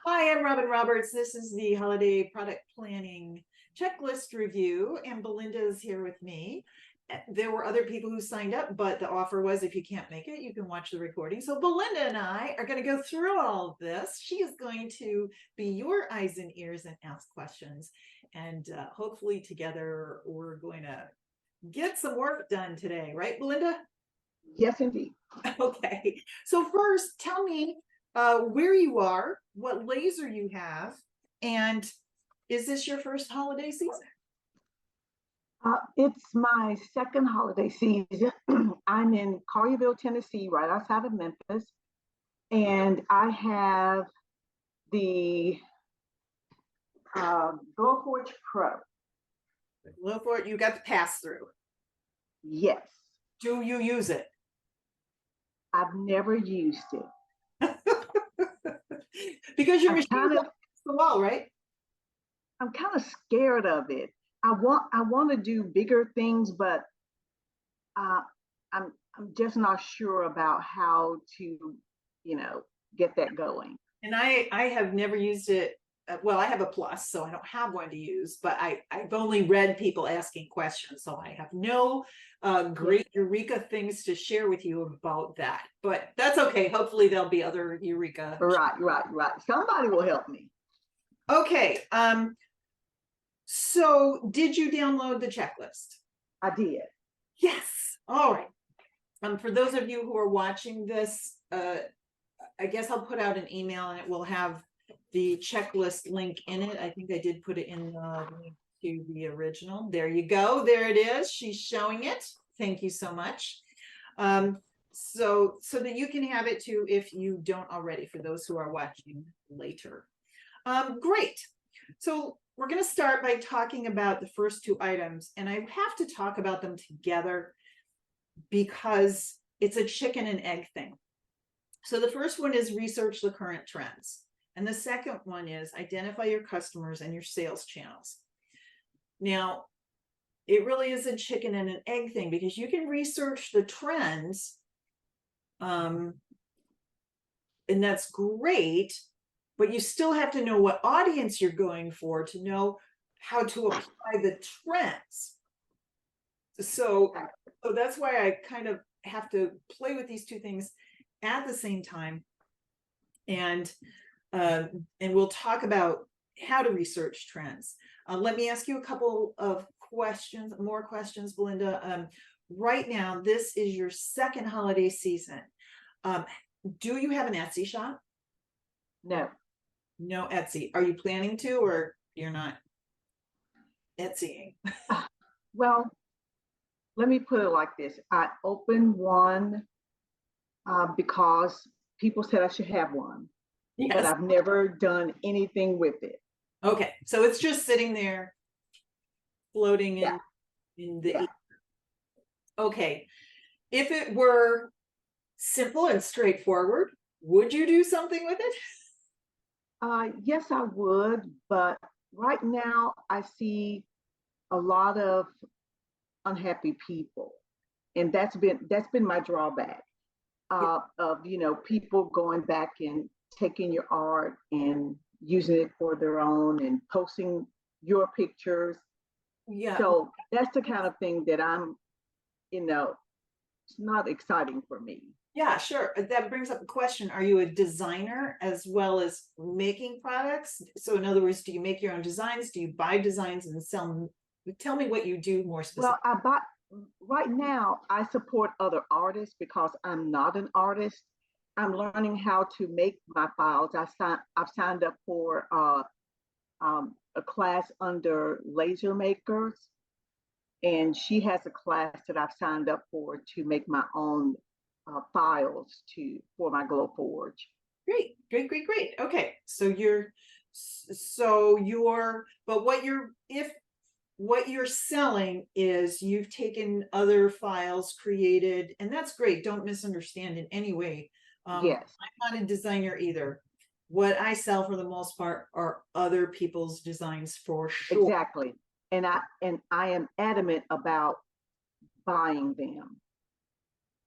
Hi, I'm Robin Roberts. This is the holiday product planning checklist review, and Belinda is here with me. There were other people who signed up, but the offer was if you can't make it, you can watch the recording. So Belinda and I are going to go through all of this. She is going to be your eyes and ears and ask questions. And hopefully together we're going to get some work done today, right, Belinda? Yes, indeed. Okay. So first, tell me where you are, what laser you have, and is this your first holiday season? It's my second holiday season. I'm in Collierville, Tennessee, right outside of Memphis, and I have the Glowforge Pro. Look for it. You got the pass through. Yes, Do you use it? I've never used it. Because your I'm machine kind of, against the wall, right? I'm kind of scared of it. I want to do bigger things, but uh, I'm just not sure about how to, get that going. And I have never used it. Well, I have a plus, so I don't have one to use, but I've only read people asking questions, so I have no great eureka things to share with you about that. But that's okay. Hopefully there'll be other eureka. Right. Somebody will help me. Okay. So did you download the checklist? I did. Yes. All right. For those of you who are watching this, I guess I'll put out an email and it will have the checklist link in it. I think I did put it in the link to the original. There you go. There it is. She's showing it. Thank you so much. So that you can have it too if you don't already, for those who are watching later. Great. So we're going to start by talking about the first two items, and I have to talk about them together because it's a chicken and egg thing. So the first one is research the current trends. And the second one is identify your customers and your sales channels. Now, it really is a chicken and an egg thing because you can research the trends, and that's great, but you still have to know what audience you're going for to know how to apply the trends. So that's why I kind of have to play with these two things at the same time. And we'll talk about how to research trends. Let me ask you a couple of more questions, Belinda. Right now, this is your second holiday season. Do you have an Etsy shop? No. No Etsy. Are you planning to, or you're not Etsying? Well, let me put it like this. I opened one because people said I should have one, but Yes. I've never done anything with it. Okay, so it's just sitting there floating Yeah. in the Yeah. Okay. If it were simple and straightforward, would you do something with it? Yes, I would, but right now I see a lot of unhappy people, and that's been my drawback of people going back and taking your art and using it for their own and posting your pictures. Yeah. So that's the kind of thing that it's not exciting for me. Yeah, sure. That brings up a question. Are you a designer as well as making products? So in other words, do you make your own designs? Do you buy designs and sell them? Tell me what you do more Well, specifically. right now I support other artists because I'm not an artist. I'm learning how to make my files. I've signed up for a class under Laser Makers, and she has a class that I've signed up for to make my own files for my Glowforge. Great. Okay. But what you're selling is you've taken other files created, and that's great. Don't misunderstand in any way. Yes, I'm not a designer either. What I sell for the most part are other people's designs for sure. exactly. And I am adamant about buying them.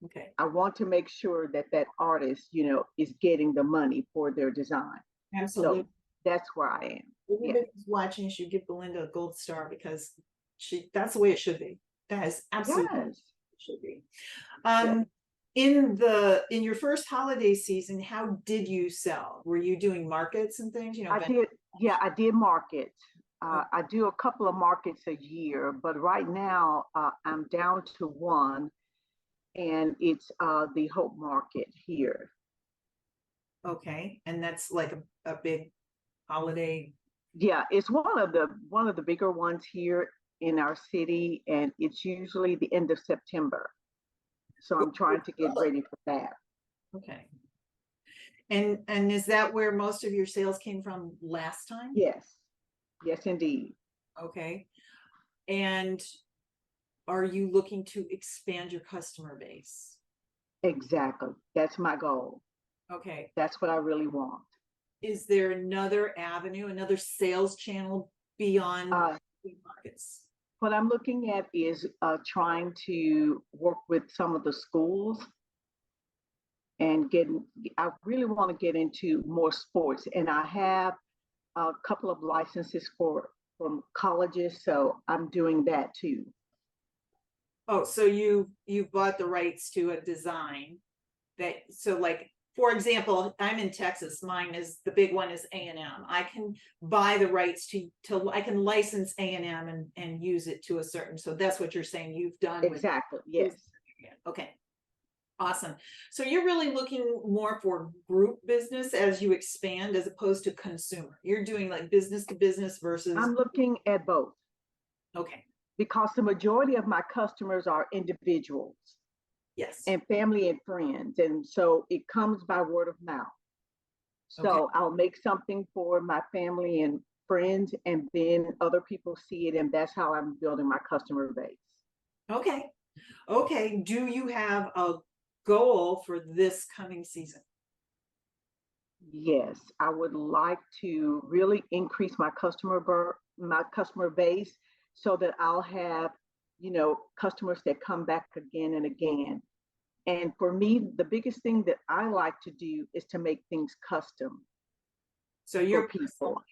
Okay. I want to make sure that that artist, is getting the money for their design. Absolutely. So that's where I am. Yeah. Everybody who's watching should give Belinda a gold star because that's the way it should be. That is absolutely Yes. it should be. Yes. In your first holiday season, how did you sell? Were you doing markets and things? I did. Yeah, I did markets. I do a couple of markets a year, but right now I'm down to one, and it's the Hope Market here. Okay, and that's like a big holiday. Yeah, it's one of the bigger ones here in our city, and it's usually the end of September. So I'm trying to get ready for that. Okay. And is that where most of your sales came from last time? Yes. Yes, indeed. Okay. And are you looking to expand your customer base? Exactly. That's my goal. Okay. That's what I really want. Is there another avenue, another sales channel beyond flea markets? What I'm looking at is trying to work with some of the schools and I really want to get into more sports. And I have a couple of licenses from colleges, so I'm doing that too. Oh, so you bought the rights to a design that, so like, for example, I'm in Texas. Mine is the big one is A&M. I can buy the rights to I can license A&M and use it to a certain. So that's what you're saying you've done with. Exactly. Yes. Okay. Awesome. So you're really looking more for group business as you expand as opposed to consumer. You're doing like business to business versus. I'm looking at both. Okay. Because the majority of my customers are individuals. Yes. And family and friends. And so it comes by word of mouth. So okay. I'll make something for my family and friends, and then other people see it. And that's how I'm building my customer base. Okay. Okay. Do you have a goal for this coming season? Yes, I would like to really increase my customer base so that I'll have, customers that come back again and again. And for me, the biggest thing that I like to do is to make things custom. So you're people.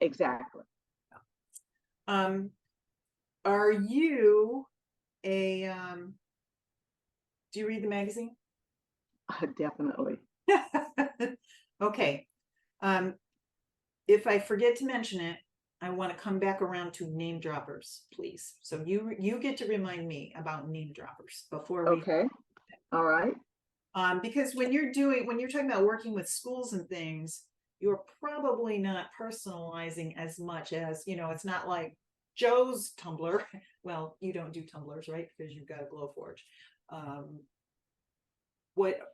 Exactly. Are you do you read the magazine? Definitely. Okay. If I forget to mention it, I want to come back around to name droppers, please. So you get to remind me about name droppers before we. Okay. All right. Because when you're talking about working with schools and things, you're probably not personalizing as much as, it's not like Joe's tumbler. Well, you don't do tumblers, right? Because you've got a Glowforge.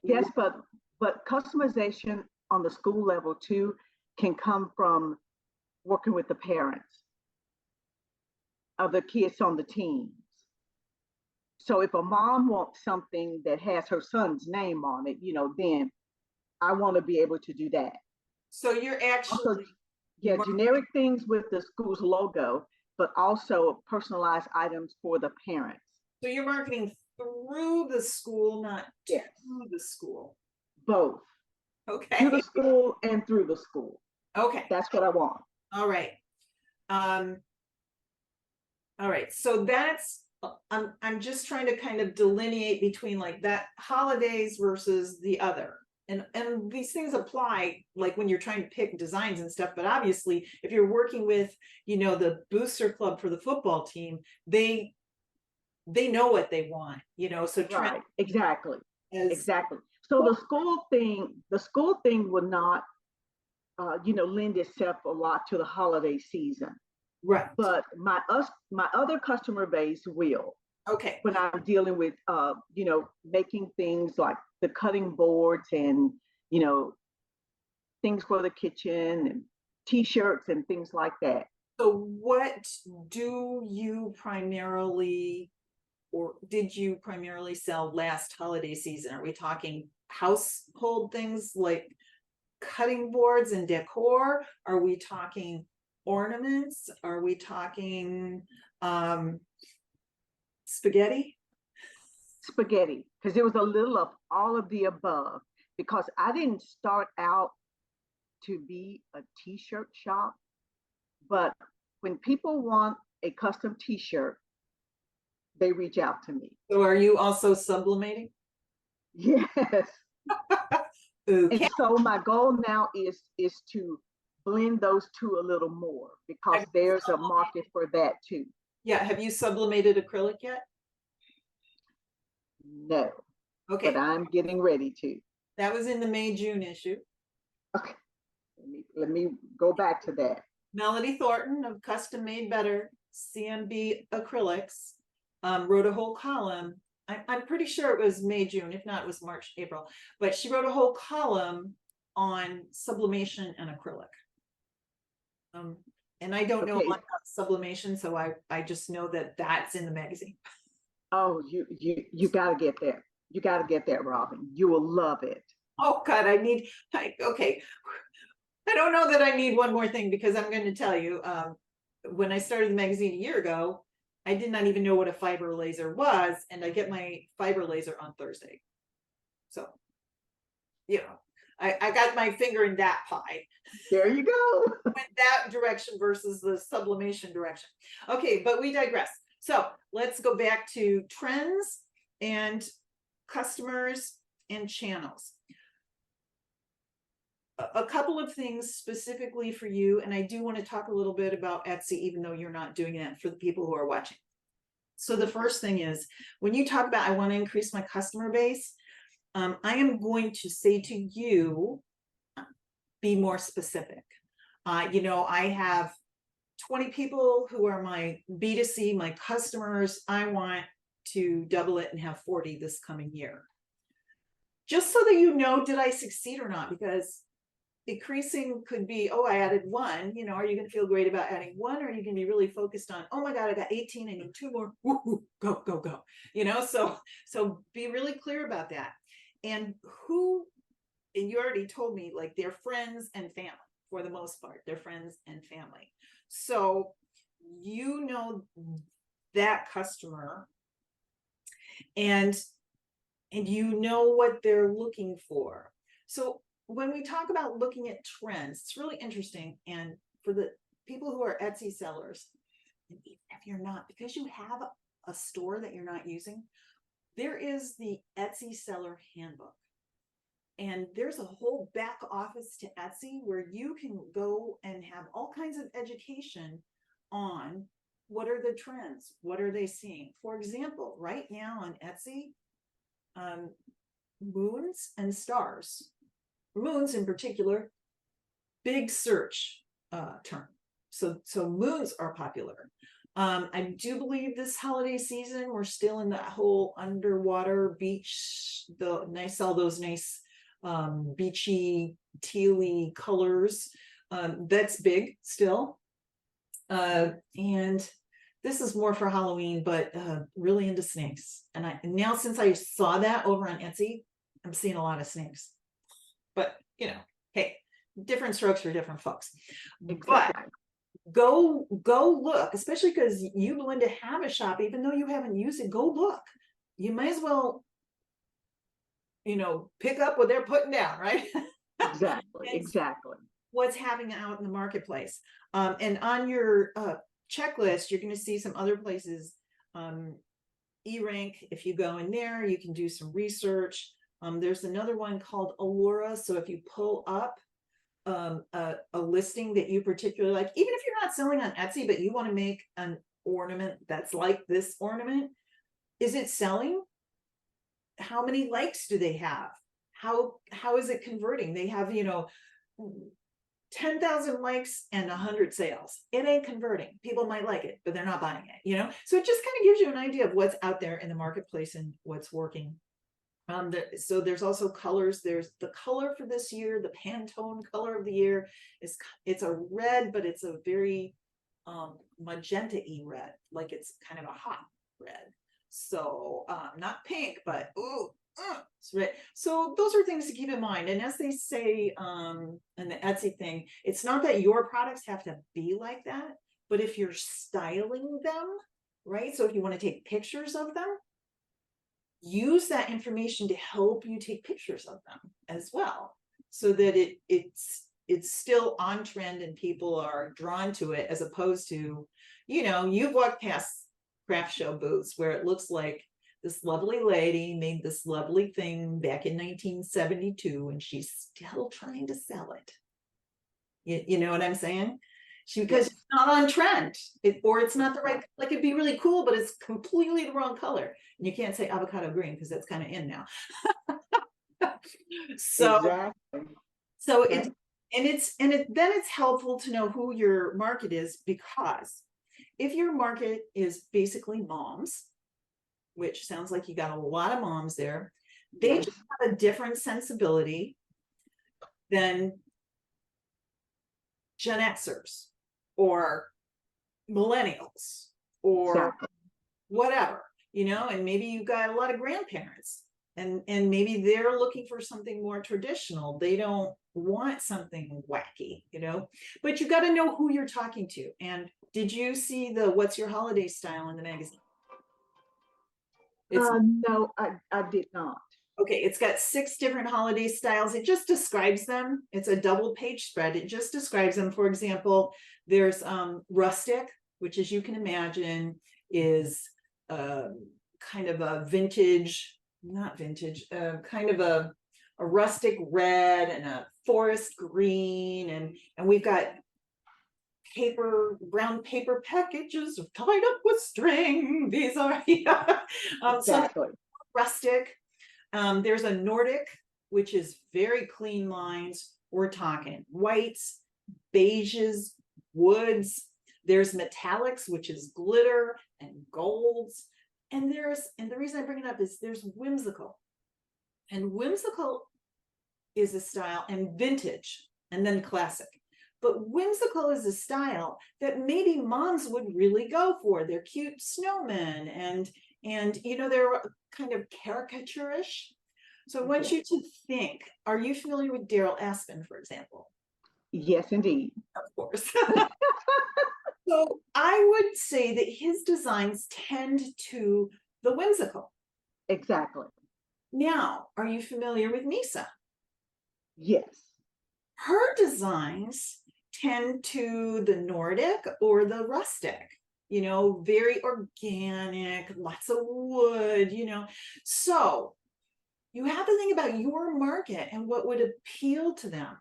Yes, but customization on the school level too can come from working with the parents of the kids on the teams. So if a mom wants something that has her son's name on it, then I want to be able to do that. So you're actually generic things with the school's logo, but also personalized items for the parents. So you're marketing through the school, not yes. to the school. Both. Okay. To the school and through the school. Okay. That's what I want. All right. All right. So that's I'm just trying to kind of delineate between like that holidays versus the other. And these things apply like when you're trying to pick designs and stuff, but obviously if you're working with, the booster club for the football team, they know what they want, so right. Exactly. Exactly. So well, the school thing would not lend itself a lot to the holiday season. Right. But my other customer base will. Okay. When I'm dealing with making things like the cutting boards and things for the kitchen and t-shirts and things like that. So what do you primarily, or did you primarily sell last holiday season? Are we talking household things like cutting boards and decor? Are we talking ornaments? Are we talking spaghetti? Because it was a little of all of the above, because I didn't start out to be a t-shirt shop, but when people want a custom t-shirt, they reach out to me. So are you also sublimating? Yes. And Okay. so my goal now is to blend those two a little more because Have you there's a sublimated- market for that too. Yeah, have you sublimated acrylic yet? No, but Okay, I'm getting ready to. that was in the May-June issue. Okay, let me go back to that. Melody Thornton of Custom Made Better CMB Acrylics wrote a whole column. I'm pretty sure it was May, June, if not, it was March, April, but she wrote a whole column on sublimation and acrylic. And I don't know Okay. much about sublimation, so I just know that that's in the magazine. Oh, you got to get there. You got to get that, Robin. You will love it. Oh God, okay. I don't know that I need one more thing because I'm going to tell you, when I started the magazine a year ago, I did not even know what a fiber laser was, and I get my fiber laser on Thursday. So, you know, I got my finger in that pie. There you go. Went that direction versus the sublimation direction. Okay, but we digress. So let's go back to trends and customers and channels. A couple of things specifically for you, and I do want to talk a little bit about Etsy, even though you're not doing that, for the people who are watching. So the first thing is, when you talk about I want to increase my customer base, I am going to say to you, be more specific. I have 20 people who are my B2C, my customers. I want to double it and have 40 this coming year. Just so that you know, did I succeed or not? Because decreasing could be, oh, I added one, are you going to feel great about adding one? Or are you going to be really focused on, oh my God, I got 18, I need 2 more, woo, go, go, go, so be really clear about that. And you already told me, like, they're friends and family for the most part, they're friends and family. So, that customer, and you know what they're looking for. So when we talk about looking at trends, it's really interesting. And for the people who are Etsy sellers, and even if you're not, because you have a store that you're not using, there is the Etsy seller handbook. And there's a whole back office to Etsy where you can go and have all kinds of education on what are the trends, what are they seeing. For example, right now on Etsy, moons and stars, moons in particular, big search term. So moons are popular. I do believe this holiday season we're still in that whole underwater beach. I saw those nice beachy tealy colors. That's big still. And this is more for Halloween, but really into snakes. And now since I saw that over on Etsy, I'm seeing a lot of snakes. But hey, different strokes for different folks. But go look, especially because you, Belinda, have a shop, even though you haven't used it. Go look. You might as well, pick up what they're putting down, right? Exactly. What's happening out in the marketplace. And on your checklist, you're going to see some other places. E-Rank, if you go in there, you can do some research. There's another one called Allura. So if you pull up a listing that you particularly like, even if you're not selling on Etsy, but you want to make an ornament that's like this ornament, is it selling? How many likes do they have? How is it converting? They have 10,000 likes and 100 sales. It ain't converting. People might like it, but they're not buying it, so it just kind of gives you an idea of what's out there in the marketplace and what's working. So there's also colors. There's the color for this year, the Pantone color of the year it's a red, but it's a very magenta-y red, like it's kind of a hot red. So not pink, but it's red. So those are things to keep in mind. And as they say in the Etsy thing, it's not that your products have to be like that, but if you're styling them, right? So if you want to take pictures of them, use that information to help you take pictures of them as well, so that it's still on trend and people are drawn to it, as opposed to, you know, you've walked past craft show booths where it looks like this lovely lady made this lovely thing back in 1972 and she's still trying to sell it. You know what I'm saying? Because Yes. it's not on trend, or it's not the right, like it'd be really cool, but it's completely the wrong color. And you can't say avocado green because that's kind of in now. So Exactly. so Okay. then it's helpful to know who your market is, because if your market is basically moms, which sounds like you got a lot of moms there, they Yes. just have a different sensibility than Gen Xers or millennials or Exactly. whatever, you know, and maybe you've got a lot of grandparents and maybe they're looking for something more traditional. They don't want something wacky, you know, but you got to know who you're talking to. And did you see the What's Your Holiday Style in the magazine? It's No, I did not. okay, it's got 6 different holiday styles. It just describes them. It's a double page spread. It just describes them. For example, there's rustic, which, as you can imagine, is kind of a vintage, not vintage, kind of a rustic red and a forest green, and we've got brown paper packages tied up with string. These are yeah. Something Exactly. rustic. There's a Nordic, which is very clean lines. We're talking whites, beiges, woods. There's metallics, which is glitter and golds. And the reason I bring it up is there's whimsical. And whimsical is a style, and vintage, and then classic. But whimsical is a style that maybe moms would really go for. They're cute snowmen, and you know, they're kind of caricaturish. So I want Yes. you to think, are you familiar with Daryl Aspen, for example? Yes, indeed. Of course. So I would say that his designs tend to the whimsical. Exactly. Now, are you familiar with Misa? Yes. Her designs tend to the Nordic or the rustic, you know, very organic, lots of wood, you know. So you have to think about your market and what would appeal to them.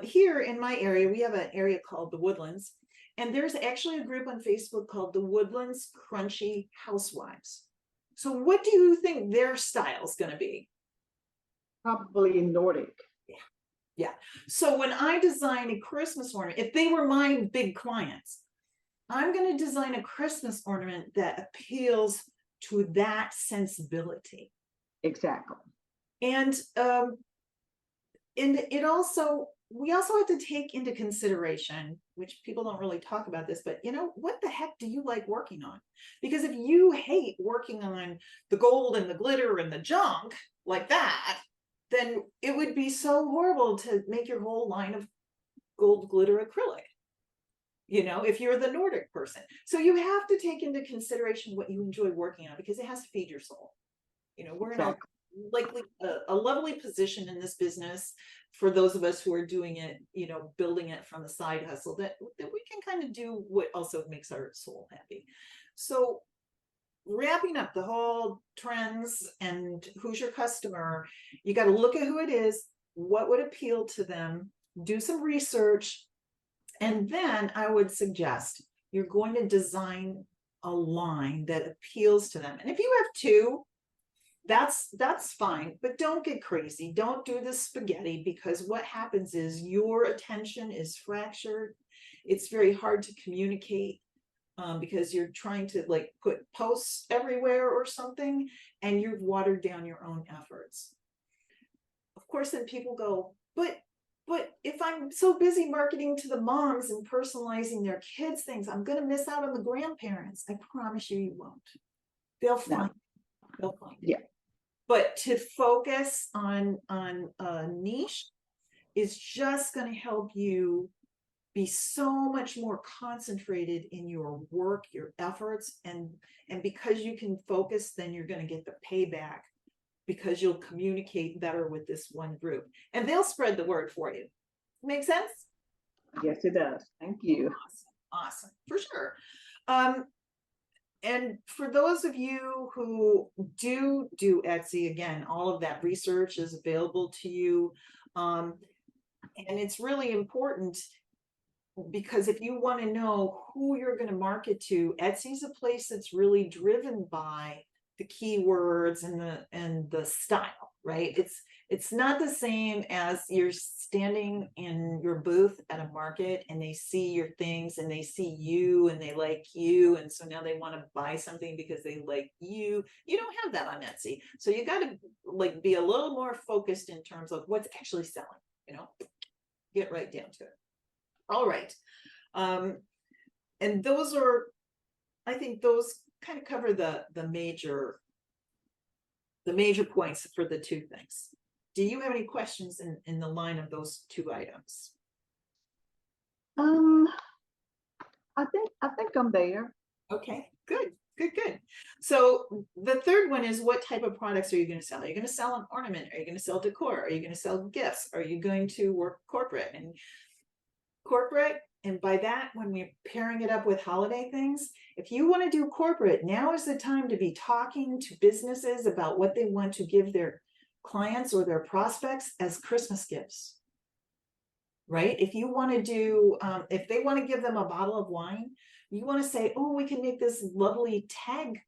Here in my area, we have an area called the Woodlands, and there's actually a group on Facebook called the Woodlands Crunchy Housewives. So what do you think their style is going to be? Probably Nordic. Yeah. So when I design a Christmas ornament, if they were my big clients, I'm going to design a Christmas ornament that appeals to that sensibility. Exactly. And it also, we also have to take into consideration, which people don't really talk about this, but you know, what the heck do you like working on? Because if you hate working on the gold and the glitter and the junk like that, then it would be so horrible to make your whole line of gold glitter acrylic, you know, if you're the Nordic person. So you have to take into consideration what you enjoy working on, because it has to feed your soul. You know, we're in Exactly. a lovely position in this business for those of us who are doing it, you know, building it from the side hustle, that we can kind of do what also makes our soul happy. So wrapping up the whole trends and who's your customer, you got to look at who it is, what would appeal to them, do some research, and then I would suggest you're going to design a line that appeals to them. And if you have 2, that's fine, but don't get crazy. Don't do the spaghetti, because what happens is your attention is fractured. It's very hard to communicate, because you're trying to like put posts everywhere or something, and you've watered down your own efforts. Of course, then people go, but if I'm so busy marketing to the moms and personalizing their kids' things, I'm going to miss out on the grandparents. I promise you, you won't. They'll find, No. they'll find it. Yeah. But to focus on a niche is just going to help you be so much more concentrated in your work, your efforts, and because you can focus, then you're going to get the payback, because you'll communicate better with this one group, and they'll spread the word for you. Make sense? Yes, it does. Thank you. Awesome, for sure. And for those of you who do Etsy, again, all of that research is available to you. And it's really important because if you want to know who you're going to market to, Etsy's a place that's really driven by the keywords and the style, right? It's not the same as you're standing in your booth at a market and they see your things and they see you and they like you, and so now they want to buy something because they like you. You don't have that on Etsy, so you got to like be a little more focused in terms of what's actually selling, you know, get right down to it. All right. And those are, I think those kind of cover the major points for the two things. Do you have any questions in the line of those two items? I think I'm there. Okay, good. So the third one is, what type of products are you going to sell? Are you going to sell an ornament? Are you going to sell decor? Are you going to sell gifts? Are you going to work corporate? And by that, when we're pairing it up with holiday things, if you want to do corporate, now is the time to be talking to businesses about what they want to give their clients or their prospects as Christmas gifts, right? If you want to do, if they want to give them a bottle of wine, you want to say, oh, we can make this lovely tag.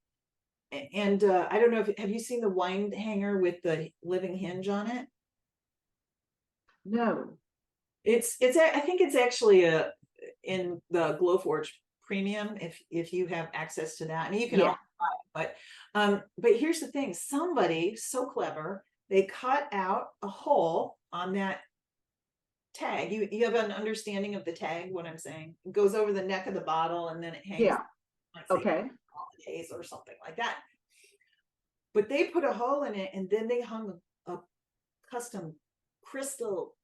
And I don't know if, have you seen the wine hanger with the living hinge on it? No. I think it's actually in the Glowforge Premium if you have access to that, and you can also buy it. But here's the thing: somebody so clever, they cut out a hole on that tag. You have an understanding of the tag, what I'm saying? It goes over the neck of the bottle and then it hangs. Yeah. Okay. Holidays or something like that. But they put a hole in it and then they hung a custom crystal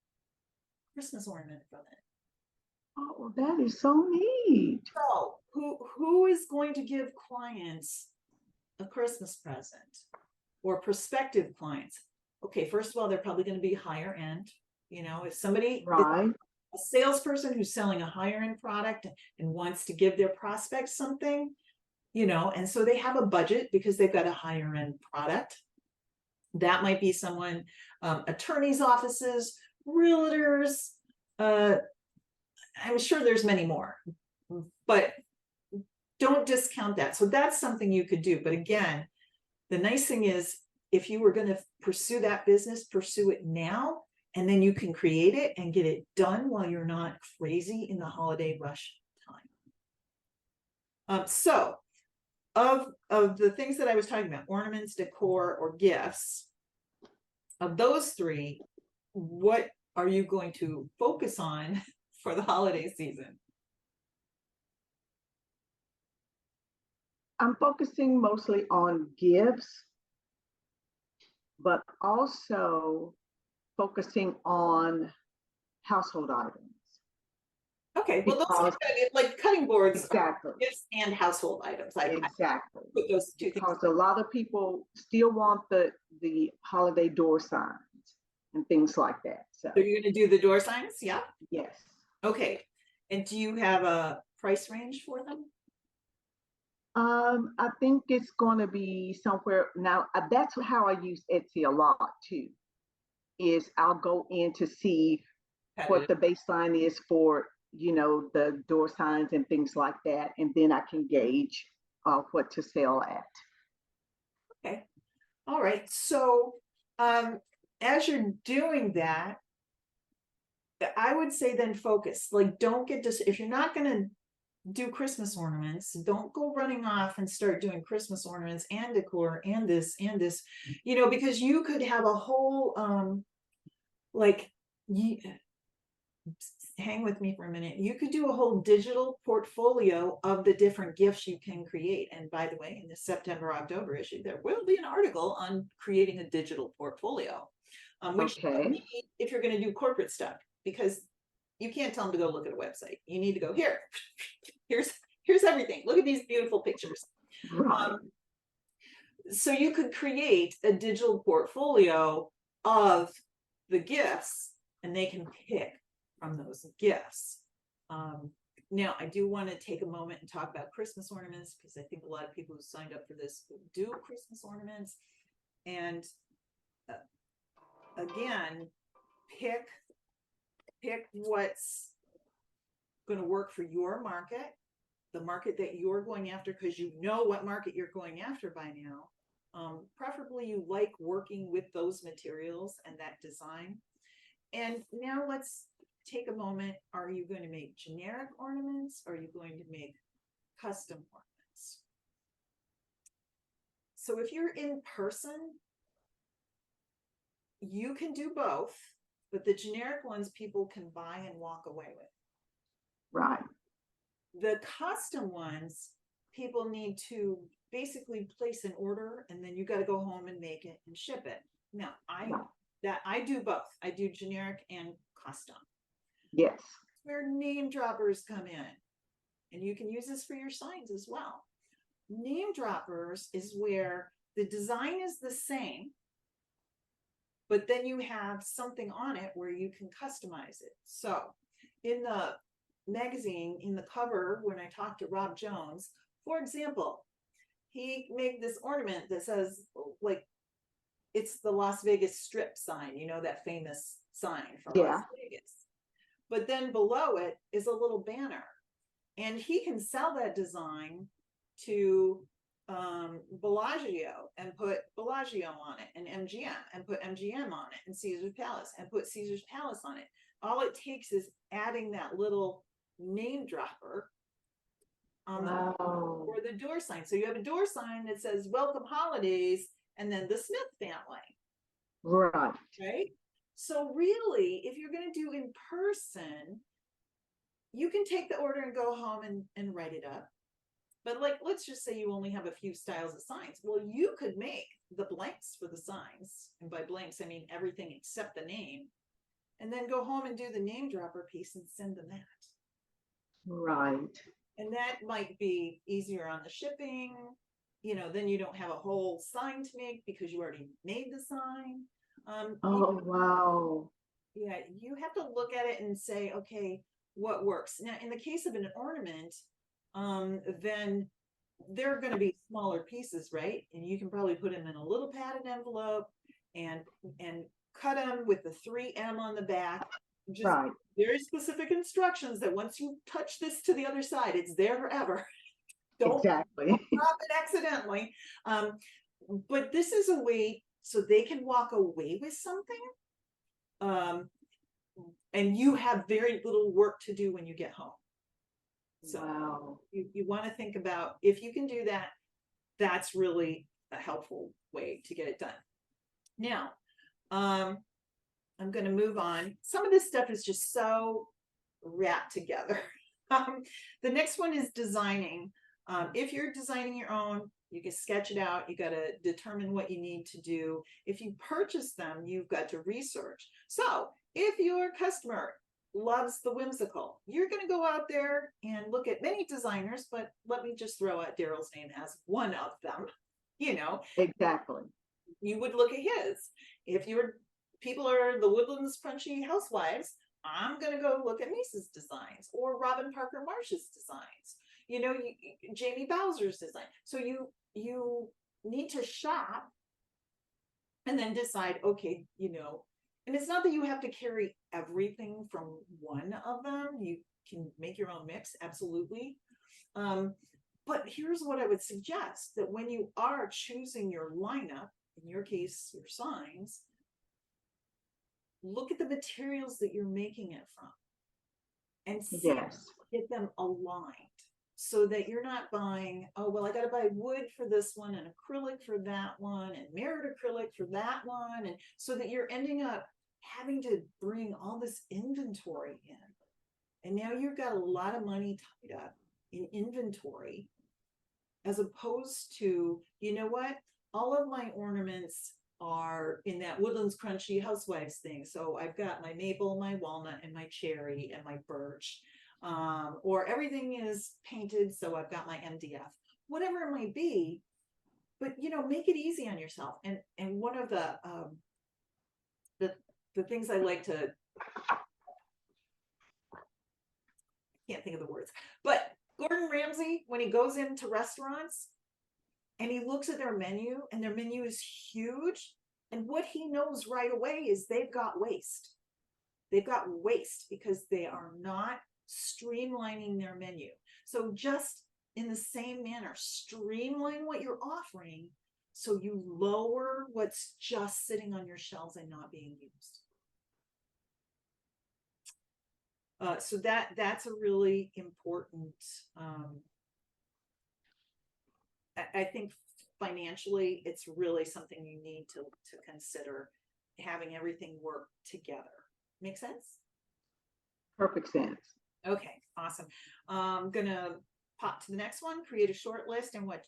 Christmas ornament from it. Oh, that is so neat. So who is going to give clients a Christmas present, or prospective clients? Okay, first of all, they're probably going to be higher end. You know, if somebody, right, a salesperson who's selling a higher end product and wants to give their prospects something, you know, and so they have a budget because they've got a higher end product. That might be someone, attorneys' offices, realtors. I'm sure there's many more, but don't discount that. So that's something you could do. But again, the nice thing is, if you were going to pursue that business, pursue it now, and then you can create it and get it done while you're not crazy in the holiday rush time. So of the things that I was talking about, ornaments, decor, or gifts, of those three, what are you going to focus on for the holiday season? I'm focusing mostly on gifts, but also focusing on household items. Okay, well, those like cutting boards, exactly, gifts and household items. Exactly. I put those two things. Because a lot of people still want the holiday door signs and things like that. So you're going to do the door signs? Yeah. Yes. Okay. And do you have a price range for them? I think it's going to be somewhere now. That's how I use Etsy a lot too. Is I'll go in to see what the baseline is for, you know, the door signs and things like that, and then I can gauge what to sell at. Okay. All right. So as you're doing that, I would say then focus. Like, don't get this. If you're not going to do Christmas ornaments, don't go running off and start doing Christmas ornaments and decor and this, you know, because you could have a whole hang with me for a minute. You could do a whole digital portfolio of the different gifts you can create. And by the way, in the September-October issue, there will be an article on creating a digital portfolio, which you need if you're going to do corporate stuff, because you can't tell them to go look at a website. You need to go, here's everything. Look at these beautiful pictures. Right. So you could create a digital portfolio of the gifts and they can pick from those gifts. Now, I do want to take a moment and talk about Christmas ornaments, because I think a lot of people who signed up for this do Christmas ornaments. And again, pick what's going to work for your market, the market that you're going after, because you know what market you're going after by now. Preferably you like working with those materials and that design. And now let's take a moment. Are you going to make generic ornaments? Or are you going to make custom ornaments? So if you're in person, you can do both, but the generic ones people can buy and walk away with. Right. The custom ones, people need to basically place an order, and then you got to go home and make it and ship it. Now, I do both. I do generic and custom. Yes. Where name droppers come in, and you can use this for your signs as well. Name droppers is where the design is the same, but then you have something on it where you can customize it. So in the magazine, in the cover, when I talked to Rob Jones, for example, he made this ornament that says, like, it's the Las Vegas Strip sign, you know, that famous sign from Las Vegas. But then below it is a little banner, and he can sell that design to Bellagio and put Bellagio on it, and MGM and put MGM on it, and Caesar's Palace and put Caesar's Palace on it. All it takes is adding that little name dropper on the or the door sign. So you have a door sign that says "Welcome Holidays" and then the Smith family. Right. Right. So really, if you're going to do in person, you can take the order and go home and write it up. But like, let's just say you only have a few styles of signs. Well, you could make the blanks for the signs. And by blanks, I mean everything except the name. And then go home and do the name dropper piece and send them that. Right. And that might be easier on the shipping. You know, then you don't have a whole sign to make because you already made the sign. Wow. Yeah, you have to look at it and say, okay, what works? Now, in the case of an ornament, then they're going to be smaller pieces, right? And you can probably put them in a little padded envelope and cut them with the 3M on the back. Just very specific instructions that once you touch this to the other side, it's there forever. Don't drop it accidentally. But this is a way so they can walk away with something. And you have very little work to do when you get home. So you want to think about, if you can do that, that's really a helpful way to get it done. Now, I'm going to move on. Some of this stuff is just so wrapped together. The next one is designing. If you're designing your own, you can sketch it out. You got to determine what you need to do. If you purchase them, you've got to research. So if your customer loves the whimsical, you're going to go out there and look at many designers, but let me just throw out Daryl's name as one of them. You know, exactly. You would look at his. If your people are the Woodlands Crunchy Housewives, I'm going to go look at Mace's designs or Robin Parker Marsh's designs. You know, Jamie Bowser's design. So you need to shop and then decide, okay, you know, and it's not that you have to carry everything from one of them. You can make your own mix, absolutely. But here's what I would suggest, that when you are choosing your lineup, in your case, your signs, look at the materials that you're making it from and see, get them aligned, so that you're not buying, oh, well, I got to buy wood for this one and acrylic for that one and mirrored acrylic for that one. And so that you're ending up having to bring all this inventory in. And now you've got a lot of money tied up in inventory, as opposed to, you know what, all of my ornaments are in that Woodlands Crunchy Housewives thing. So I've got my maple, my walnut, and my cherry, and my birch. Or everything is painted, so I've got my MDF, whatever it might be. But, you know, make it easy on yourself. And one of the things I like to can't think of the words, but Gordon Ramsay, when he goes into restaurants and he looks at their menu and their menu is huge, and what he knows right away is they've got waste. They've got waste because they are not streamlining their menu. So just in the same manner, streamline what you're offering so you lower what's just sitting on your shelves and not being used. So that's a really important, I think financially, it's really something you need to consider, having everything work together. Make sense? Perfect sense. Okay, awesome. I'm gonna pop to the next one, create a short list and what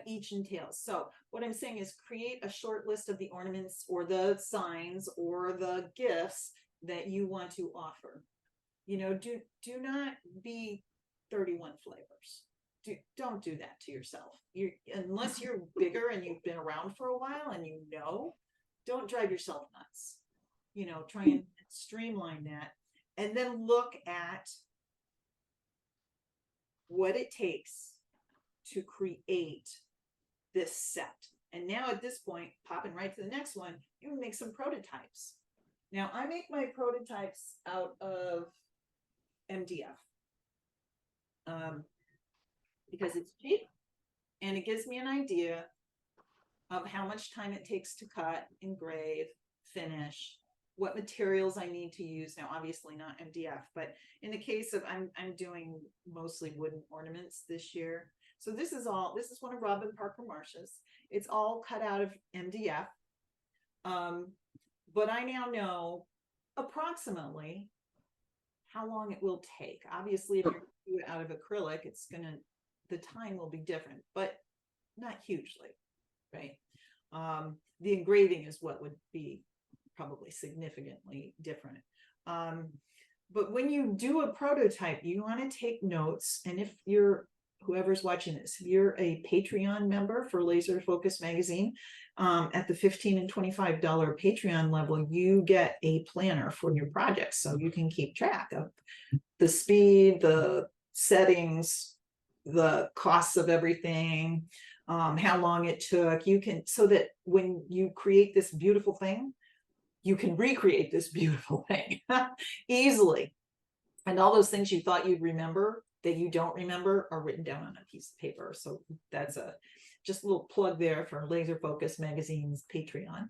each entails. So what I'm saying is create a short list of the ornaments or the signs or the gifts that you want to offer. You know, do not be 31 flavors. Don't do that to yourself. Unless you're bigger and you've been around for a while and you know, don't drive yourself nuts. You know, try and streamline that, and then look at what it takes to create this set. And now at this point, popping right to the next one, you can make some prototypes. Now I make my prototypes out of MDF because it's cheap and it gives me an idea of how much time it takes to cut, engrave, finish, what materials I need to use. Now, obviously not MDF, but in the case of, I'm doing mostly wooden ornaments this year. So this is one of Robin Parker Marsh's. It's all cut out of MDF. But I now know approximately how long it will take. Obviously, if you're doing it out of acrylic, the time will be different, but not hugely, right? The engraving is what would be probably significantly different. But when you do a prototype, you want to take notes. And if you're, whoever's watching this, if you're a Patreon member for Laser Focus Magazine, at the $15 and $25 Patreon level, you get a planner for your projects. So you can keep track of the speed, the settings, the costs of everything, how long it took. You can, so that when you create this beautiful thing, you can recreate this beautiful thing easily. And all those things you thought you'd remember that you don't remember are written down on a piece of paper. So that's just a little plug there for Laser Focus Magazine's Patreon.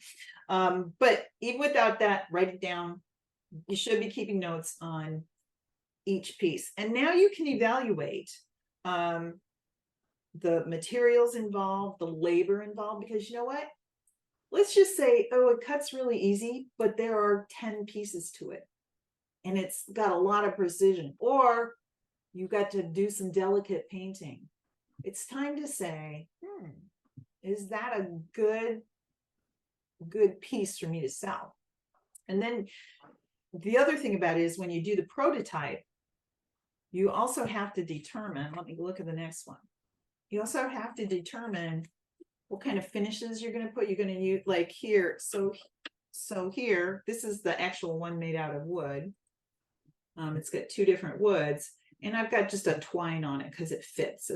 But even without that, write it down. You should be keeping notes on each piece. And now you can evaluate the materials involved, the labor involved, because you know what? Let's just say, oh, it cuts really easy, but there are 10 pieces to it. And it's got a lot of precision. Or you got to do some delicate painting. It's time to say, is that a good piece for me to sell? And then the other thing about it is when you do the prototype, you also have to determine, let me look at the next one. You also have to determine what kind of finishes you're going to put. You're going to use, like here. So here, this is the actual one made out of wood. It's got two different woods, and I've got just a twine on it because it fits.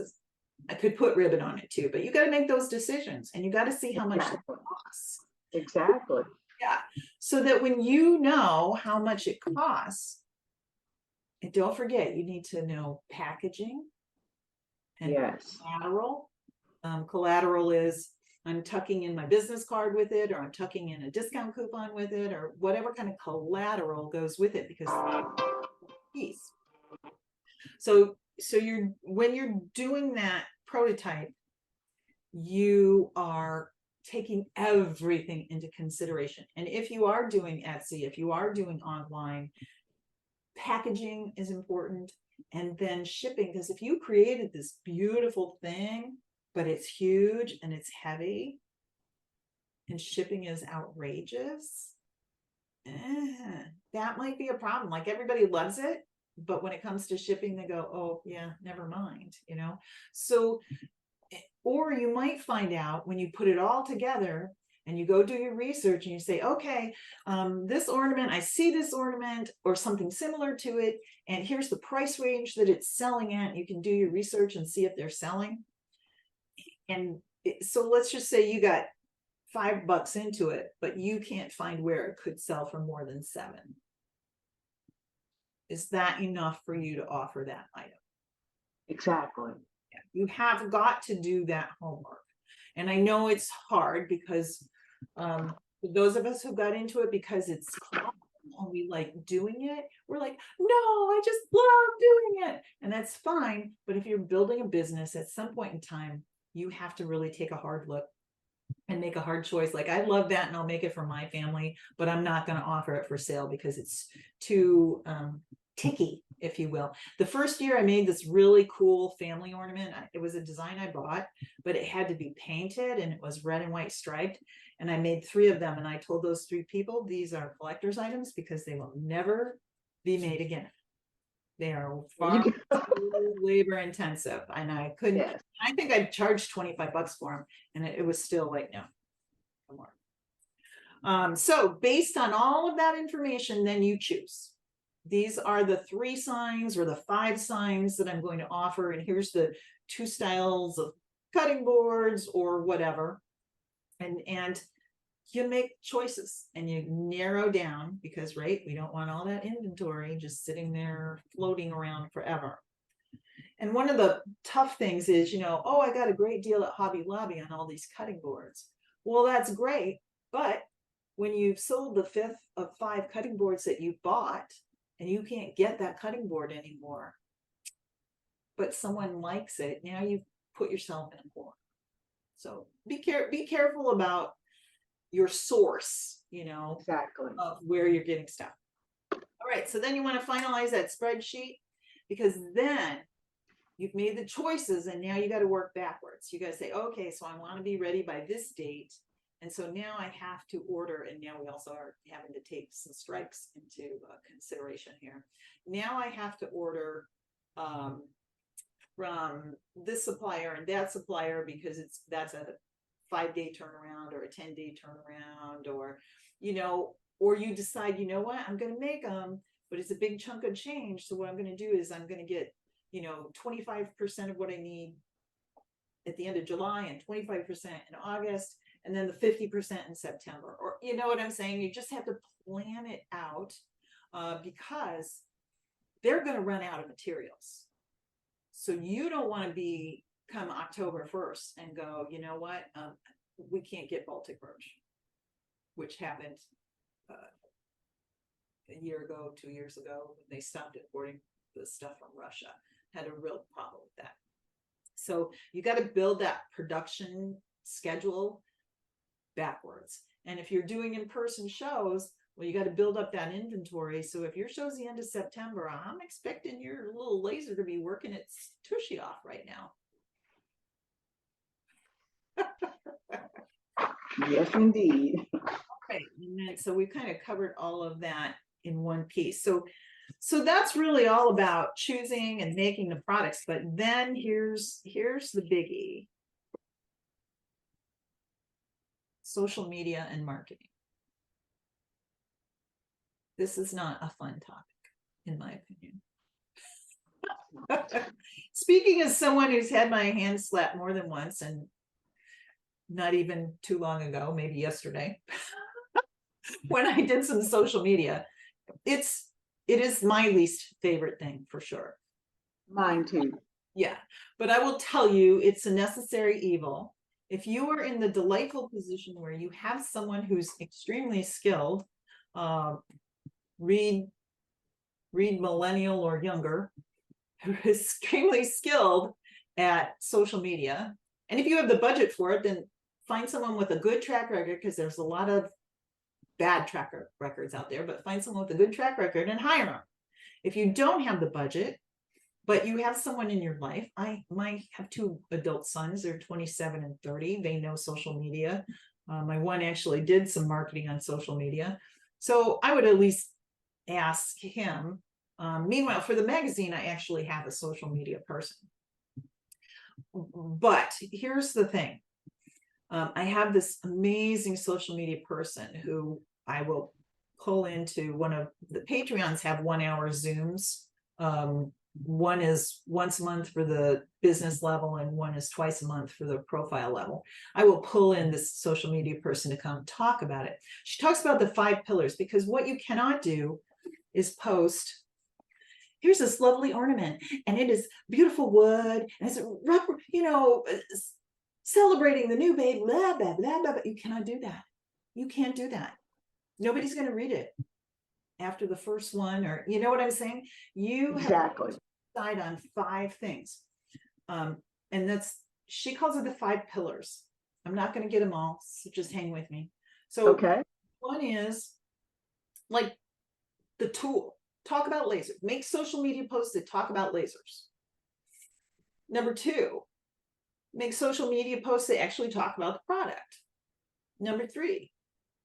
I could put ribbon on it too, but you got to make those decisions, and you got to see how much it costs. Exactly. Yeah. So that when you know how much it costs, and don't forget, you need to know packaging and collateral. Collateral is I'm tucking in my business card with it, or I'm tucking in a discount coupon with it, or whatever kind of collateral goes with it, because piece. So when you're doing that prototype, you are taking everything into consideration. And if you are doing Etsy, if you are doing online, packaging is important, and then shipping, because if you created this beautiful thing, but it's huge and it's heavy, and shipping is outrageous, that might be a problem. Like, everybody loves it, but when it comes to shipping, they go, oh yeah, never mind, you know? So, or you might find out when you put it all together and you go do your research and you say, okay, this ornament, I see this ornament or something similar to it, and here's the price range that it's selling at. You can do your research and see if they're selling. And so let's just say you got $5 into it, but you can't find where it could sell for more than 7. Is that enough for you to offer that item? Exactly. You have got to do that homework. And I know it's hard because for those of us who got into it because it's fun and we like doing it, we're like, no, I just love doing it. And that's fine. But if you're building a business, at some point in time, you have to really take a hard look and make a hard choice. Like, I love that and I'll make it for my family, but I'm not going to offer it for sale because it's too ticky, if you will. The first year I made this really cool family ornament. It was a design I bought, but it had to be painted and it was red and white striped. And I made 3 of them. And I told those 3 people, these are collector's items because they will never be made again. They are far too labor intensive. And I couldn't, Yes. I think I charged $25 for them. And it was still like, no, no more. So based on all of that information, then you choose. These are the 3 signs or the 5 signs that I'm going to offer. And here's the 2 styles of cutting boards or whatever. And you make choices and you narrow down because, right, we don't want all that inventory just sitting there floating around forever. And one of the tough things is, you know, oh, I got a great deal at Hobby Lobby on all these cutting boards. Well, that's great. But when you've sold the 5th of 5 cutting boards that you bought and you can't get that cutting board anymore, but someone likes it, now you've put yourself in a corner. So be careful about your source, you know, Exactly. of where you're getting stuff. All right, so then you want to finalize that spreadsheet because then you've made the choices and now you got to work backwards. You got to say, okay, so I want to be ready by this date. And so now I have to order, and now we also are having to take some strikes into consideration here. Now I have to order from this supplier and that supplier because that's a 5-day turnaround or a 10-day turnaround, or, you know, or you decide, you know what, I'm going to make them, but it's a big chunk of change. So what I'm going to do is I'm going to get, you know, 25% of what I need at the end of July and 25% in August, and then the 50% in September, or, you know what I'm saying? You just have to plan it out because they're going to run out of materials. So you don't want to be come October 1st and go, you know what, we can't get Baltic birch, which happened a year ago, 2 years ago, when they stopped importing the stuff from Russia. Had a real problem with that. So you got to build that production schedule backwards. And if you're doing in-person shows, well, you got to build up that inventory. So if your show's the end of September, I'm expecting your little laser to be working its tushy off right now. Yes, indeed. Okay, and then so we've kind of covered all of that in one piece. So that's really all about choosing and making the products. But then here's the biggie: social media and marketing. This is not a fun topic, in my opinion. Speaking as someone who's had my hand slapped more than once, and not even too long ago, maybe yesterday, when I did some social media, it is my least favorite thing for sure. Mine too. Yeah, but I will tell you, it's a necessary evil. If you are in the delightful position where you have someone who's extremely skilled, read millennial or younger, who is extremely skilled at social media, and if you have the budget for it, then find someone with a good track record, because there's a lot of bad track records out there, but find someone with a good track record and hire them. If you don't have the budget, but you have someone in your life, I have 2 adult sons, they're 27 and 30. They know social media. My one actually did some marketing on social media. So I would at least ask him. Meanwhile, for the magazine, I actually have a social media person. But here's the thing. I have this amazing social media person who I will pull into one of the Patreons have 1 hour Zooms. One is once a month for the business level, and one is twice a month for the profile level. I will pull in this social media person to come talk about it. She talks about the 5 pillars, because what you cannot do is post, here's this lovely ornament and it is beautiful wood and it's rubber, celebrating the new babe, blah, blah, blah, blah. But you cannot do that. You can't do that. Nobody's going to read it after the first one, or you know what I'm saying? You Exactly. have to decide on 5 things. And she calls it the 5 pillars. I'm not going to get them all, so just hang with me. So Okay. one is like the tool. Talk about lasers. Make social media posts that talk about lasers. Number 2, make social media posts that actually talk about the product. Number 3,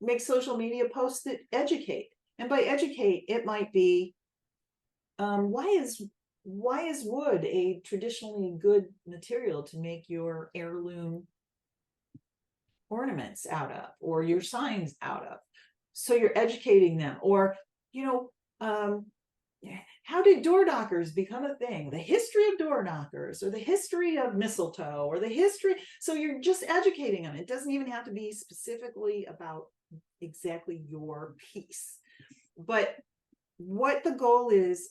make social media posts that educate. And by educate, it might be, why is wood a traditionally good material to make your heirloom ornaments out of, or your signs out of? So you're educating them. Or, how did door knockers become a thing? The history of door knockers, or the history of mistletoe, or the history. So you're just educating them. It doesn't even have to be specifically about exactly your piece. But what the goal is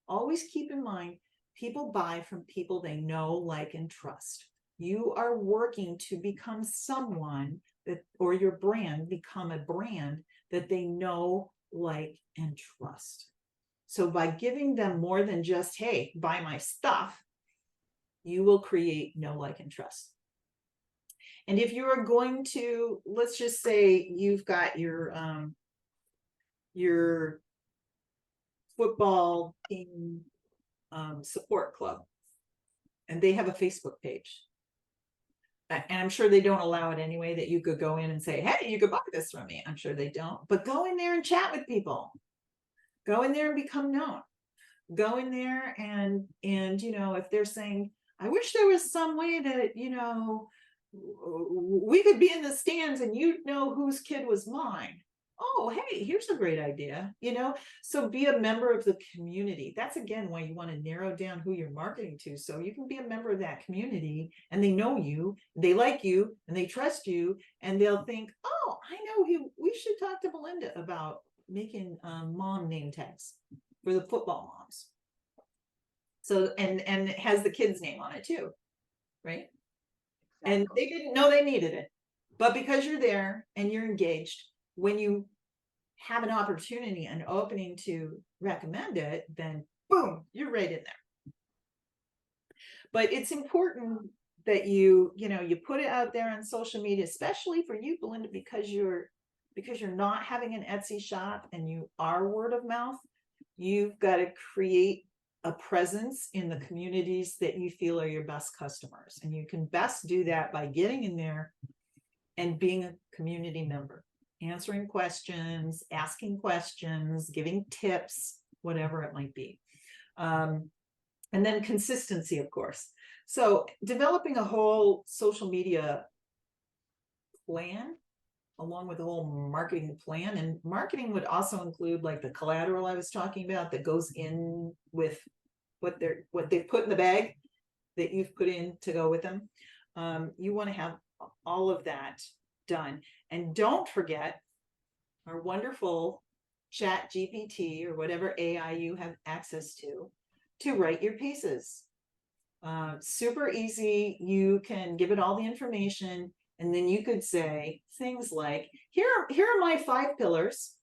always keep in mind, people buy from people they know, like, and trust. You are working to become someone that, or your brand become a brand that they know, like, and trust. So by giving them more than just, hey, buy my stuff, you will create know, like, and trust. And if you are going to, let's just say you've got your football team support club, and they have a Facebook page. And I'm sure they don't allow it anyway, that you could go in and say, hey, you could buy this from me. I'm sure they don't. But go in there and chat with people. Go in there and become known. Go in there and if they're saying, I wish there was some way that, we could be in the stands and you'd know whose kid was mine. Oh, hey, here's a great idea, so be a member of the community. That's again why you want to narrow down who you're marketing to, so you can be a member of that community and they know you, they like you, and they trust you, and they'll think, oh, I know who, we should talk to Belinda about making mom name tags for the football moms. So, and it has the kid's name on it too, right? Exactly. And they didn't know they needed it, but because you're there and you're engaged, when you have an opportunity, an opening to recommend it, then boom, you're right in there. But it's important that you put it out there on social media, especially for you, Belinda, because you're not having an Etsy shop and you are word of mouth. You've got to create a presence in the communities that you feel are your best customers. And you can best do that by getting in there and being a community member, answering questions, asking questions, giving tips, whatever it might be. And then consistency, of course. So developing a whole social media plan, along with the whole marketing plan. And marketing would also include like the collateral I was talking about that goes in with what they've put in the bag that you've put in to go with them. You want to have all of that done. And don't forget our wonderful Chat GPT, or whatever AI you have access to write your pieces. Super easy. You can give it all the information, and then you could say things like, here are my 5 pillars.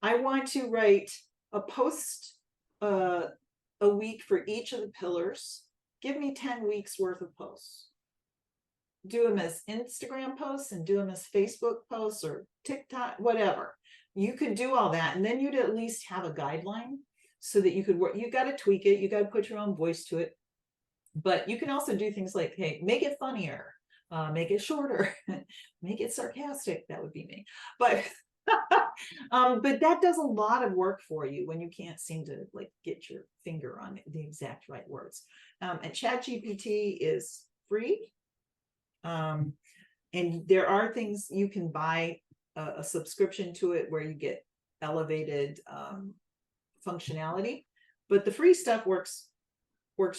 I want to write a post a week for each of the pillars. Give me 10 weeks worth of posts. Do them as Instagram posts and do them as Facebook posts or TikTok, whatever. You could do all that, and then you'd at least have a guideline so that you could work. You got to tweak it. You got to put your own voice to it. But you can also do things like, hey, make it funnier, make it shorter, make it sarcastic. That would be me. But but that does a lot of work for you when you can't seem to like get your finger on the exact right words. And ChatGPT is free. And there are things you can buy a subscription to it where you get elevated functionality, but the free stuff works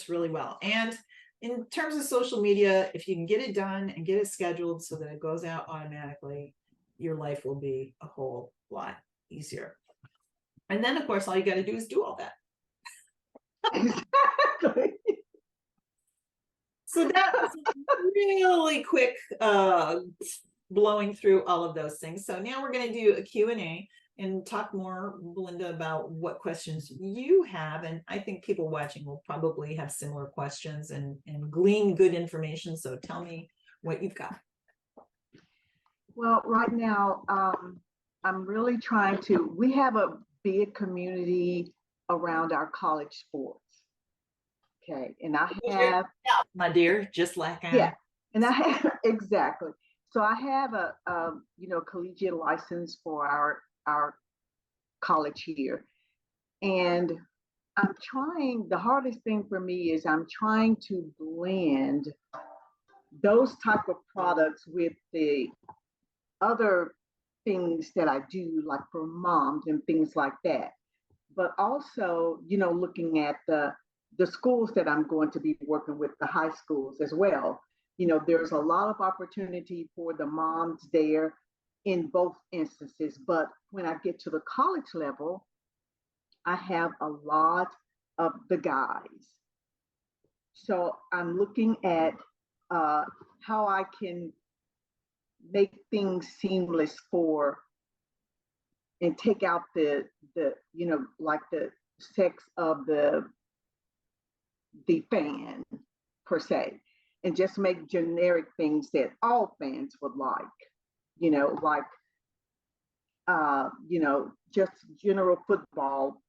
really well. And in terms of social media, if you can get it done and get it scheduled so that it goes out automatically, your life will be a whole lot easier. And then, of course, all you got to do is do all that. Exactly. So that was really quick blowing through all of those things. So now we're going to do a Q&A and talk more, Belinda, about what questions you have. And I think people watching will probably have similar questions and glean good information. So tell me what you've got. Well, right now, I'm really trying to, we have a big community around our college sports. Okay. And I have, my dear, just like yeah, and I have, exactly. So I have a, collegiate license for our college here. And I'm trying, the hardest thing for me is I'm trying to blend those type of products with the other things that I do, like for moms and things like that. But also, looking at the schools that I'm going to be working with, the high schools as well. There's a lot of opportunity for the moms there in both instances. But when I get to the college level, I have a lot of the guys. So I'm looking at how I can make things seamless for and take out the like the sex of the fan per se, and just make generic things that all fans would like just general football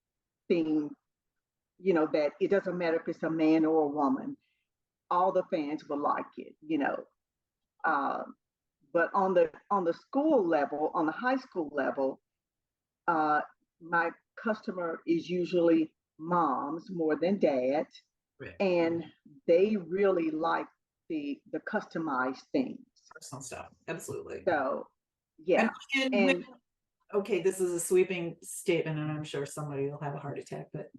thing, that it doesn't matter if it's a man or a woman, all the fans would like it. But on the school level, on the high school level, my customer is usually moms more than dads, Right. and they really like the customized things. Personal stuff, absolutely. So, yeah, and okay, this is a sweeping statement, and I'm sure somebody will have a heart attack, but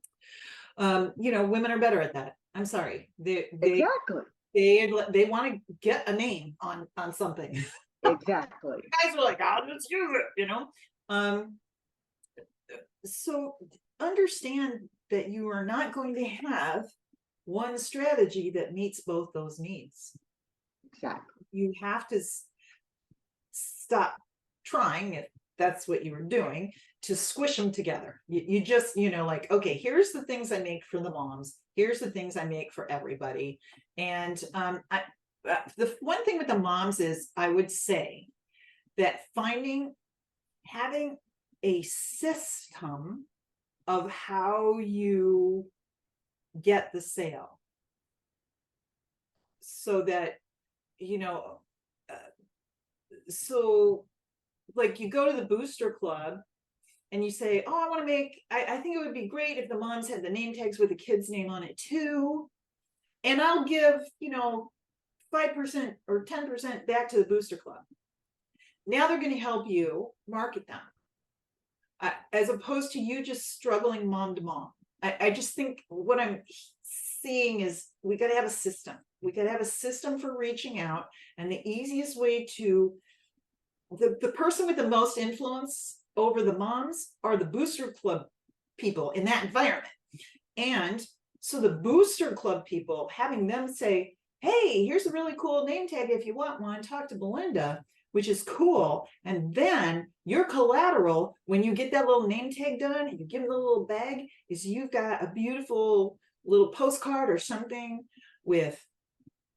women are better at that. I'm sorry, exactly. They want to get a name on something. Exactly. Guys are like, oh, let's use it, so understand that you are not going to have one strategy that meets both those needs. Exactly. You have to stop trying, if that's what you were doing, to squish them together. You just, like, okay, here's the things I make for the moms. Here's the things I make for everybody. And the one thing with the moms is, I would say that having a system of how you get the sale, so that so like you go to the booster club and you say, oh, I want to make, I think it would be great if the moms had the name tags with the kid's name on it too, and I'll give 5% or 10% back to the booster club. Now they're going to help you market them, as opposed to you just struggling mom to mom. I just think what I'm seeing is we got to have a system. We got to have a system for reaching out. And the easiest way to, the person with the most influence over the moms are the booster club people in that environment. And so the booster club people, having them say, hey, here's a really cool name tag if you want one, talk to Belinda, which is cool. And then your collateral, when you get that little name tag done and you give them the little bag, is you've got a beautiful little postcard or something with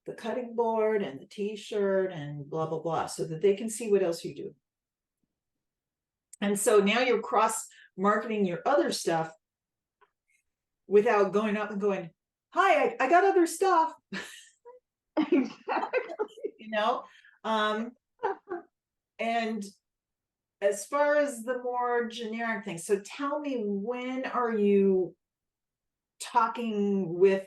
the cutting board and the t-shirt and blah, blah, blah, so that they can see what else you do. And so now you're cross marketing your other stuff without going up and going, hi, I got other stuff. Exactly. And as far as the more generic things, so tell me, when are you talking with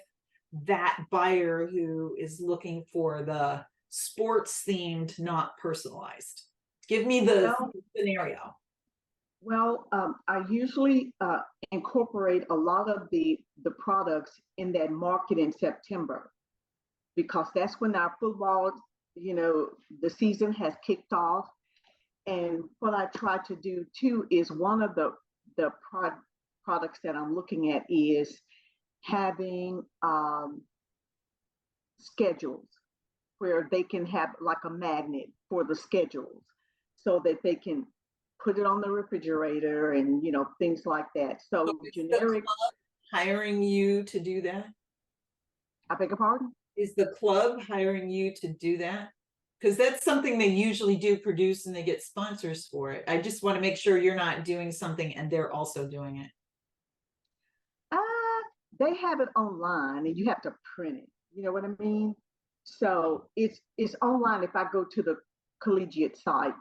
that buyer who is looking for the sports themed, not personalized? Give me the Well, scenario. I usually incorporate a lot of the products in that market in September because that's when our football, the season has kicked off. And what I try to do too is one of the products that I'm looking at is having schedules where they can have like a magnet for the schedules so that they can put it on the refrigerator and things like that. So So is the generic, club hiring you to do that? I beg your pardon? Is the club hiring you to do that? Because that's something they usually do produce and they get sponsors for it. I just want to make sure you're not doing something and they're also doing it. They have it online and you have to print it. You know what I mean? So it's online if I go to the collegiate site,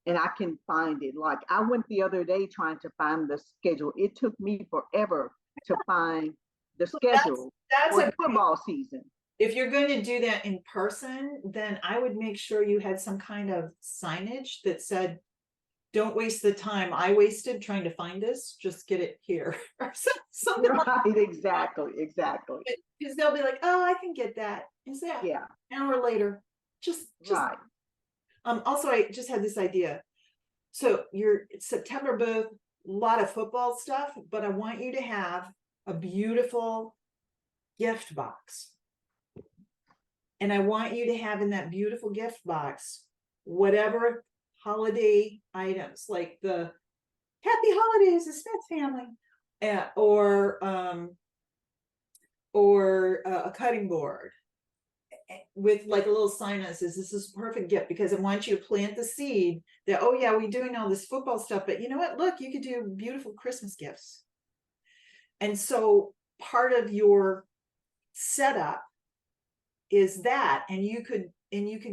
and I can find it. Like I went the other day trying to find the schedule. It took me forever to find the schedule That's for a the football season. if you're going to do that in person, then I would make sure you had some kind of signage that said, don't waste the time I wasted trying to find this, just get it here. Or something like Right, exactly. that. Because they'll be like, oh, I can get that. Is that Yeah, an hour later? Just right. also I just had this idea. So it's September booth, a lot of football stuff, but I want you to have a beautiful gift box. And I want you to have in that beautiful gift box whatever holiday items, like the Happy Holidays, the Smith family, or a cutting board with like a little sign that says this is a perfect gift, because I want you to plant the seed that, oh yeah, we're doing all this football stuff, but you know what? Look, you could do beautiful Christmas gifts. And so part of your setup is that, and you could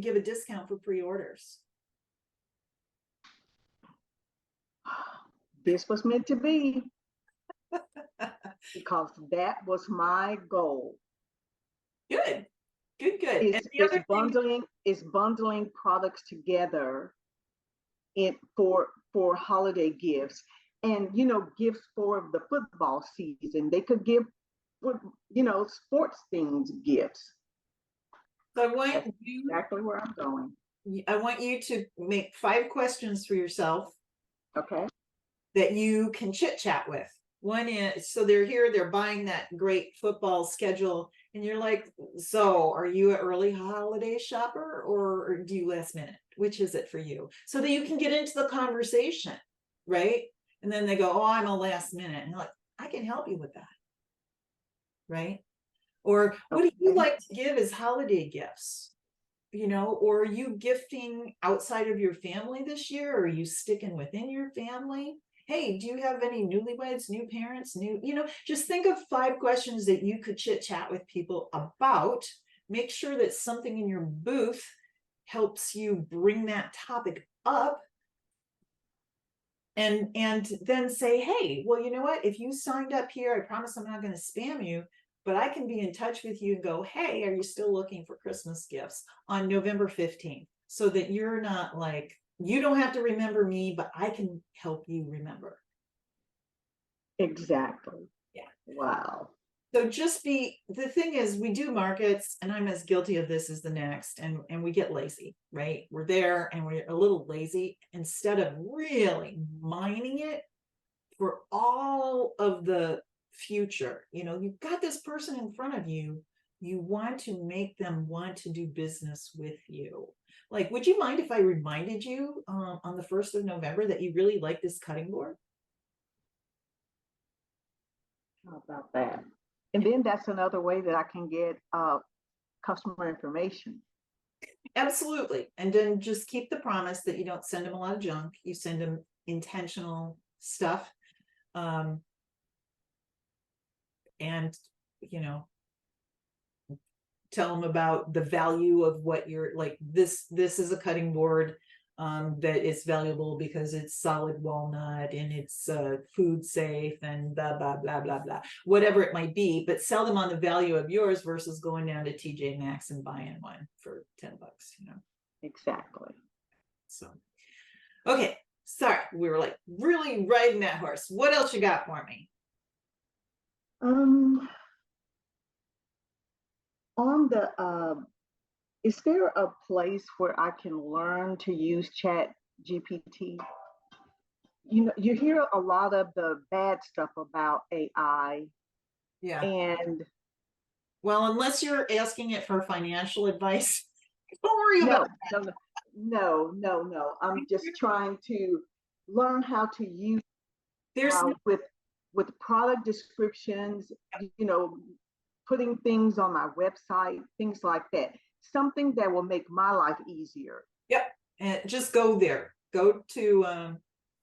give a discount for pre-orders. This was meant to be because that was my goal. Good, good. And Is the other thing, bundling products together for holiday gifts, and gifts for the football season. They could give sports themed gifts. so I want That's exactly where I'm going. you to make 5 questions for yourself Okay. that you can chit chat with. One is, so they're here, they're buying that great football schedule, and you're like, so are you an early holiday shopper or do you last minute? Which is it for you? So that you can get into the conversation, right? And then they go, oh, I'm a last minute. And you're like, I can help you with that. Right? Or what do you like to give as holiday gifts? Or are you gifting outside of your family this year? Or are you sticking within your family? Hey, do you have any newlyweds, new parents, just think of 5 questions that you could chit chat with people about. Make sure that something in your booth helps you bring that topic up. And then say, hey, well, you know what? If you signed up here, I promise I'm not going to spam you, but I can be in touch with you and go, hey, are you still looking for Christmas gifts on November 15th? So that you're not like, you don't have to remember me, but I can help you remember. Exactly. Yeah. Wow. So the thing is, we do markets, and I'm as guilty of this as the next, and we get lazy, right? We're there and we're a little lazy instead of really mining it for all of the future. You've got this person in front of you. You want to make them want to do business with you. Like, would you mind if I reminded you on the 1st of November that you really like this cutting board? How about that? And then that's another way that I can get customer information. Absolutely. And then just keep the promise that you don't send them a lot of junk. You send them intentional stuff. And, tell them about the value of what you're like. This is a cutting board. that it's valuable because it's solid walnut and it's food safe and blah, blah, blah, blah, blah, whatever it might be, but sell them on the value of yours versus going down to TJ Maxx and buying one for $10, you know? Exactly. So, okay. Sorry, we were like really riding that horse. What else you got for me? On the is there a place where I can learn to use Chat GPT? You know, you hear a lot of the bad stuff about AI, Yeah. and Well, unless you're asking it for financial advice, don't worry no, about that. no. I'm just trying to learn how to use There's with product descriptions, you know, putting things on my website, things like that. Something that will make my life easier. Yep. And just go there. Go to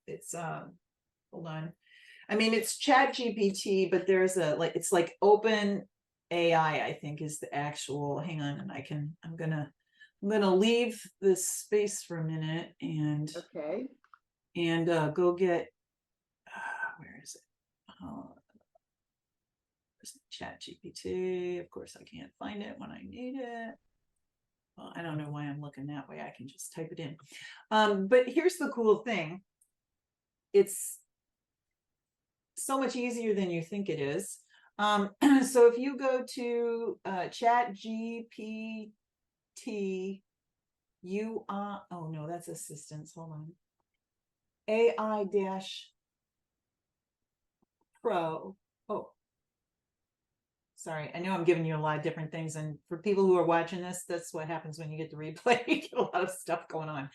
it's hold on. I mean it's Chat GPT, but there's a like it's like Open AI, I think is the actual, hang on, and I'm gonna leave this space for a minute and Okay. go get where is it? Chat GPT. Of course I can't find it when I need it. Well, I don't know why I'm looking that way. I can just type it in. But here's the cool thing. It's so much easier than you think it is. So if you go to Chat GPT, you are, oh no, that's assistance. Hold on. AI-Pro. Oh, sorry. I know I'm giving you a lot of different things. And for people who are watching this, that's what happens when you get the replay. You get a lot of stuff going on.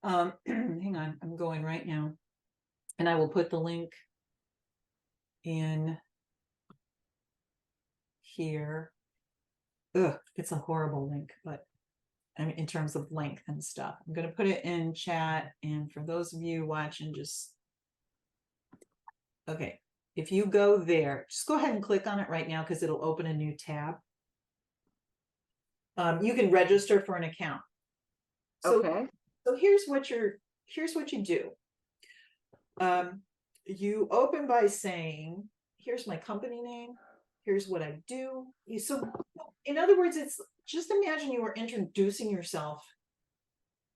Hang on. I'm going right now. And I will put the link in here. Ugh, it's a horrible link, but I mean, in terms of length and stuff, I'm going to put it in chat. And for those of you watching, just, okay. If you go there, just go ahead and click on it right now because it'll open a new tab. You can register for an account. So, okay. So here's what you do. You open by saying, here's my company name. Here's what I do. So in other words, it's just imagine you were introducing yourself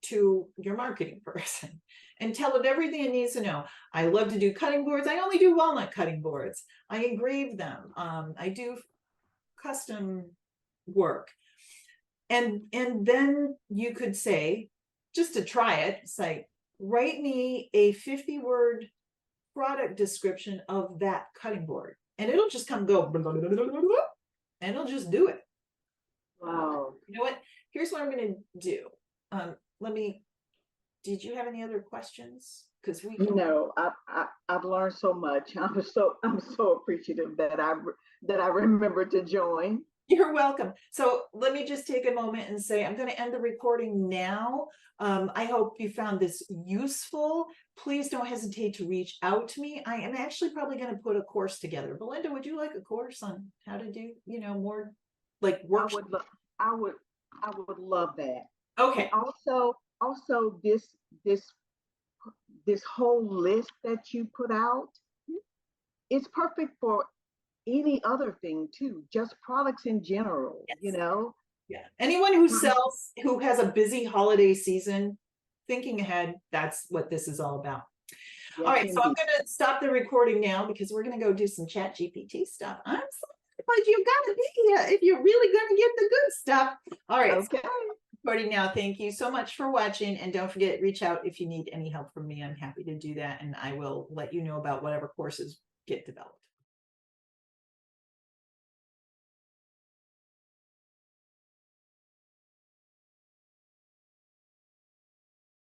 to your marketing person and tell it everything it needs to know. I love to do cutting boards. I only do walnut cutting boards. I engrave them. I do custom work. And then you could say, just to try it, say, write me a 50-word product description of that cutting board. And it'll just come go, blah, blah, blah, blah, blah, blah, and it'll just do it. Wow. You know what? Here's what I'm going to do. Did you have any other questions? Because we can... No, I've learned so much. I'm so appreciative that I remembered to join. You're welcome. So let me just take a moment and say, I'm going to end the recording now. I hope you found this useful. Please don't hesitate to reach out to me. I am actually probably going to put a course together. Belinda, would you like a course on how to do, more like work? I would love that. Okay. And also this whole list that you put out, it's perfect for any other thing too, just products in general. Yes. Yeah. Yeah. Anyone who has a busy holiday season, thinking ahead, that's what this is all about. Yes, All right, indeed. so I'm going to stop the recording now because we're going to go do some Chat GPT stuff. I'm sorry, but you got to be here if you're really going to get the good stuff. All right. Okay. So recording now. Thank you so much for watching. And don't forget, reach out if you need any help from me. I'm happy to do that. And I will let you know about whatever courses get developed.